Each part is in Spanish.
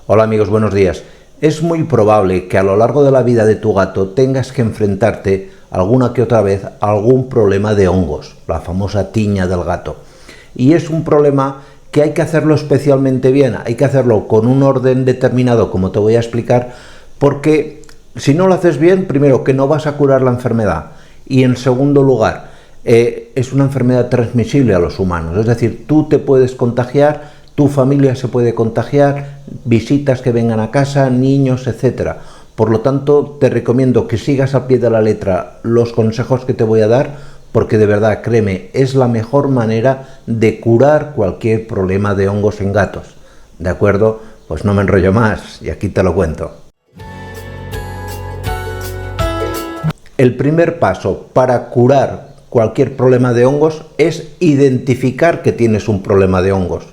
Hola amigos, buenos días. Es muy probable que a lo largo de la vida de tu gato tengas que enfrentarte alguna que otra vez a algún problema de hongos, la famosa tiña del gato. Y es un problema que hay que hacerlo especialmente bien, hay que hacerlo con un orden determinado, como te voy a explicar, porque si no lo haces bien, primero que no vas a curar la enfermedad y en segundo lugar, es una enfermedad transmisible a los humanos, es decir, tú te puedes contagiar, tu familia se puede contagiar, visitas que vengan a casa, niños, etcétera. Por lo tanto, te recomiendo que sigas al pie de la letra los consejos que te voy a dar, porque de verdad, créeme, es la mejor manera de curar cualquier problema de hongos en gatos. ¿De acuerdo? Pues no me enrollo más y aquí te lo cuento. El primer paso para curar cualquier problema de hongos es identificar que tienes un problema de hongos.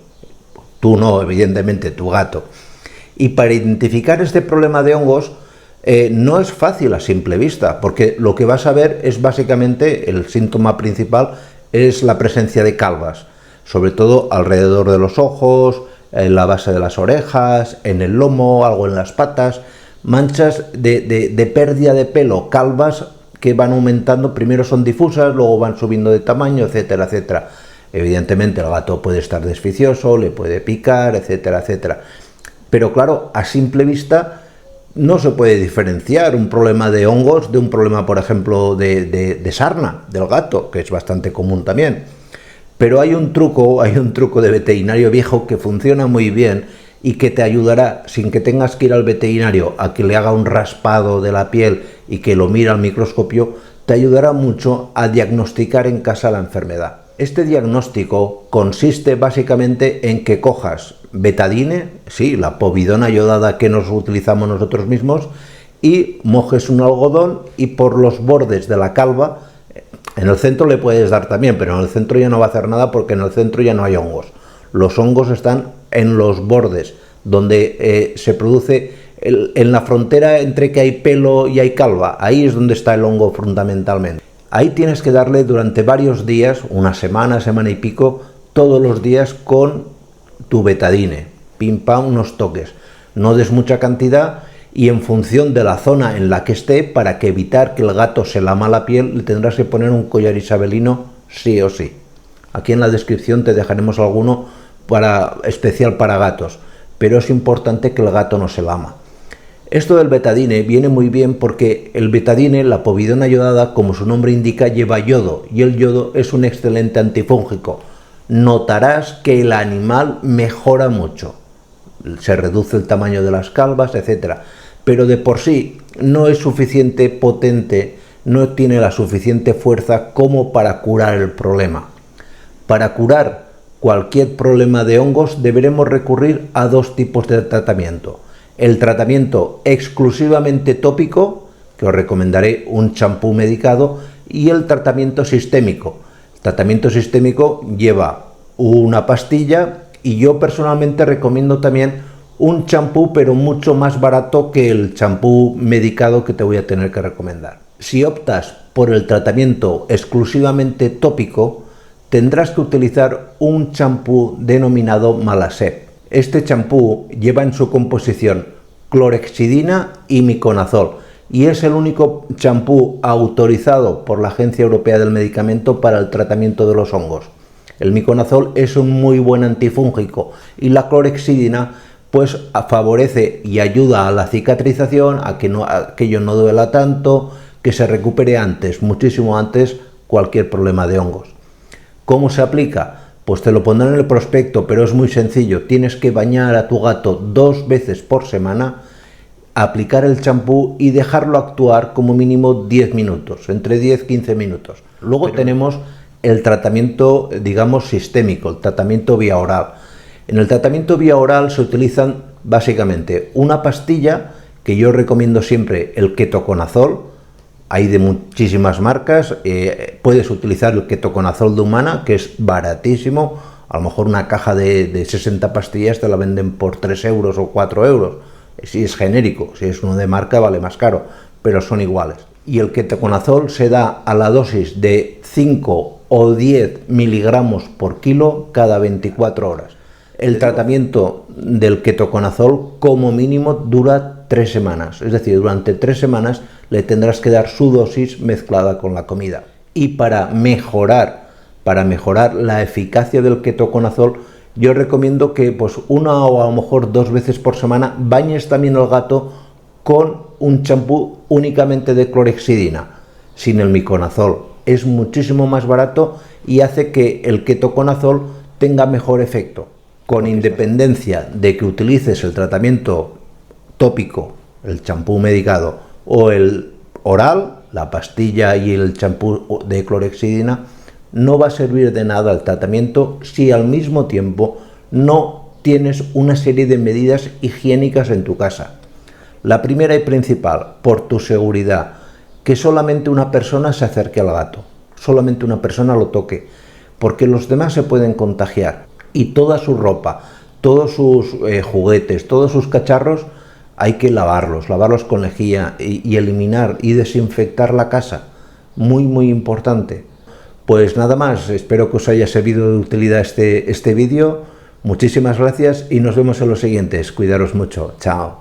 Tú no, evidentemente, tu gato. Y para identificar este problema de hongos no es fácil a simple vista, porque lo que vas a ver es básicamente, el síntoma principal es la presencia de calvas, sobre todo alrededor de los ojos, en la base de las orejas, en el lomo, algo en las patas, manchas de pérdida de pelo, calvas que van aumentando, primero son difusas, luego van subiendo de tamaño, etcétera, etcétera. Evidentemente el gato puede estar desficioso, le puede picar, etcétera, etcétera. Pero claro, a simple vista no se puede diferenciar un problema de hongos de un problema, por ejemplo, de sarna del gato, que es bastante común también. Pero hay un truco de veterinario viejo que funciona muy bien y que te ayudará, sin que tengas que ir al veterinario a que le haga un raspado de la piel y que lo mire al microscopio, te ayudará mucho a diagnosticar en casa la enfermedad. Este diagnóstico consiste básicamente en que cojas betadine, sí, la povidona iodada que nos utilizamos nosotros mismos, y mojes un algodón y por los bordes de la calva, en el centro le puedes dar también, pero en el centro ya no va a hacer nada porque en el centro ya no hay hongos. Los hongos están en los bordes, donde se produce en la frontera entre que hay pelo y hay calva, ahí es donde está el hongo fundamentalmente. Ahí tienes que darle durante varios días, una semana, semana y pico, todos los días con tu betadine, pim pam, unos toques. No des mucha cantidad y en función de la zona en la que esté, para que evitar que el gato se lama la piel, le tendrás que poner un collar isabelino sí o sí. Aquí en la descripción te dejaremos alguno especial para gatos, pero es importante que el gato no se lama. Esto del betadine viene muy bien porque el betadine, la povidona iodada, como su nombre indica, lleva yodo y el yodo es un excelente antifúngico. Notarás que el animal mejora mucho, se reduce el tamaño de las calvas, etcétera, pero de por sí no es suficiente potente, no tiene la suficiente fuerza como para curar el problema. Para curar cualquier problema de hongos deberemos recurrir a dos tipos de tratamiento. El tratamiento exclusivamente tópico, que os recomendaré un champú medicado, y el tratamiento sistémico. El tratamiento sistémico lleva una pastilla y yo personalmente recomiendo también un champú, pero mucho más barato que el champú medicado que te voy a tener que recomendar. Si optas por el tratamiento exclusivamente tópico, tendrás que utilizar un champú denominado Malasep. Este champú lleva en su composición clorhexidina y miconazol y es el único champú autorizado por la Agencia Europea del Medicamento para el tratamiento de los hongos. El miconazol es un muy buen antifúngico y la clorhexidina pues favorece y ayuda a la cicatrización, a que aquello no duela tanto, que se recupere antes, muchísimo antes, cualquier problema de hongos. ¿Cómo se aplica? Pues te lo pondré en el prospecto, pero es muy sencillo. Tienes que bañar a tu gato 2 veces por semana, aplicar el champú y dejarlo actuar como mínimo 10 minutos, entre 10 y 15 minutos. Luego tenemos el tratamiento, digamos, sistémico, el tratamiento vía oral. En el tratamiento vía oral se utilizan básicamente una pastilla, que yo recomiendo siempre el ketoconazol. Hay de muchísimas marcas, puedes utilizar el ketoconazol de Humana, que es baratísimo, a lo mejor una caja de 60 pastillas te la venden por 3 euros o 4 euros, si es genérico, si es uno de marca vale más caro, pero son iguales. Y el ketoconazol se da a la dosis de 5 o 10 miligramos por kilo cada 24 horas. El tratamiento del ketoconazol como mínimo dura 3 semanas. Es decir, durante 3 semanas le tendrás que dar su dosis mezclada con la comida. Y para mejorar la eficacia del ketoconazol, yo recomiendo que pues 1 o a lo mejor 2 veces por semana bañes también al gato con un champú únicamente de clorhexidina, sin el miconazol. Es muchísimo más barato y hace que el ketoconazol tenga mejor efecto. Con independencia de que utilices el tratamiento tópico, el champú medicado, o el oral, la pastilla y el champú de clorhexidina, no va a servir de nada el tratamiento si al mismo tiempo no tienes una serie de medidas higiénicas en tu casa. La primera y principal, por tu seguridad, que solamente una persona se acerque al gato, solamente una persona lo toque, porque los demás se pueden contagiar. Y toda su ropa, todos sus juguetes, todos sus cacharros, hay que lavarlos con lejía y eliminar y desinfectar la casa. Muy, muy importante. Pues nada más, espero que os haya servido de utilidad este vídeo. Muchísimas gracias y nos vemos en los siguientes. Cuidaros mucho. Chao.